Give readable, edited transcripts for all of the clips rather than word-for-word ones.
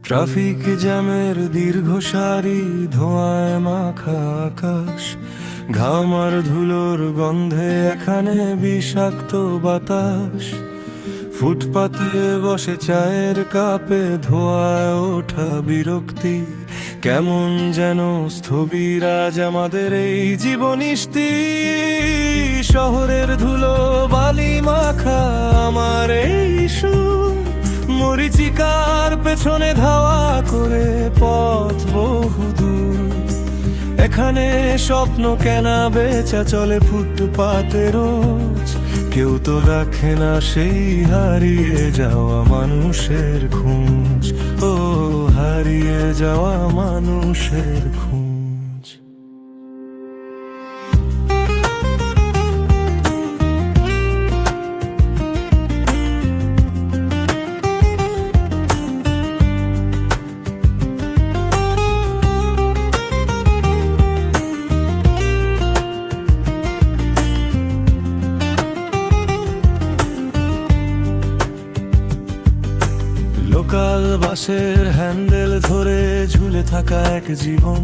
Traffic জ্যামের দীর্ঘ সারি, ধোঁয়ায় মাখা আকাশ, ঘাম আর ধুলোর গন্ধে এখানে বিষাক্ত বাতাস। ফুটপাতে বসে চায়ের কাপে ধোঁয়ায় ওঠা বিরক্তি, কেমন যেন স্থবির আজ আমাদের এই জীবনিষ্টি। শহরের ধুলো বালি মাখা আমার এই সুর, মরিচিকার পেছনে ধাওয়া করে পথ বহুদূর। এখানে স্বপ্ন কেনা বেচা চলে ফুটপাতে রোজ, কেউ তো রাখে না সেই হারিয়ে যাওয়া মানুষের খোঁজ। ও হারিয়ে যাওয়া মানুষের খোঁজ। লোকাল বাসের হ্যান্ডেল ধরে ঝুলে থাকা এক জীবন,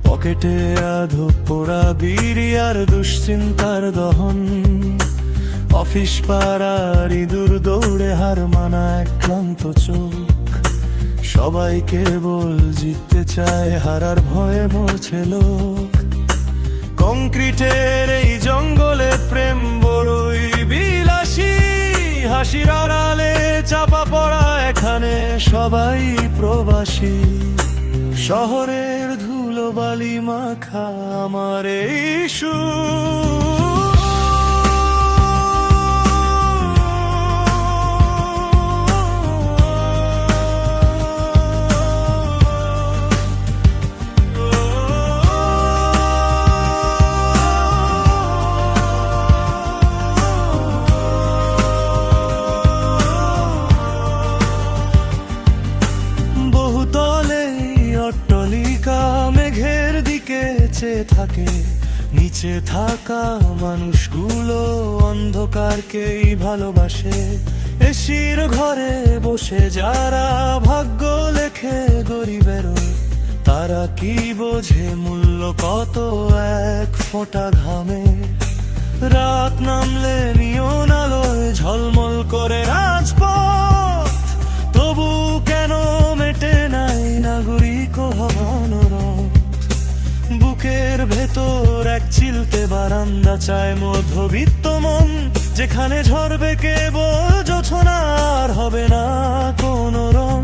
পকেটে আধো পোড়া বিড়ি আর দুশ্চিন্তার দহন। অফিস পাড়ার ইঁদুর দৌড়ে হার মানা এক ক্লান্ত চোখ, সবাই কেবল জিততে চায়, হারার ভয়ে মরছে লোক। কংক্রিটের এই জঙ্গলে প্রেম বড়ই বিলাসী, হাসির আড়ালে চাপা পড়া এখানে সবাই প্রবাসী। শহরের ধুলো বালি মাখা আমার এই সুর, অট্টালিকা মেঘের দিকে চেয়ে থাকে, নিচে থাকা মানুষগুলো অন্ধকারকেই ভালোবাসে। এসির ঘরে বসে যারা ভাগ্য লেখে গরিবেরও, তারা কি বোঝে মূল্য কত এক ফোঁটা ঘামে। রাত নামলে নিয়ন আলোয় ঝলমল করে রাজপথ, তবু কেন মেটে নাই নাগরিক মনোরম। বুকের ভেতর এক চিলতে বারান্দা চায় মধ্যবিত্ত মন, যেখানে ঝরবে কেবল জোছনা আর হবে না কোনো রং।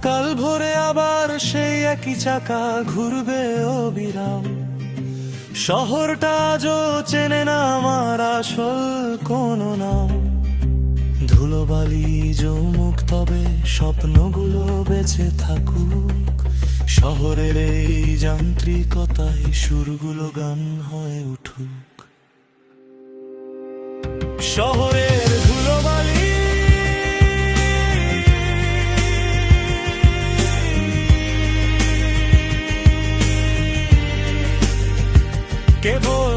কাল ভোরে আবার সেই একই চাকা ঘুরবে অবিরাম, শহরটা আজও চেনে না আমার আসল কোনো নাম। ধুলোবালি জমুক তবে স্বপ্নগুলো বেঁচে থাকুক, শহরের এই যান্ত্রিকতায় সুরগুলো গান হয়ে উঠুক। শহরের ধুলোবালি কেবল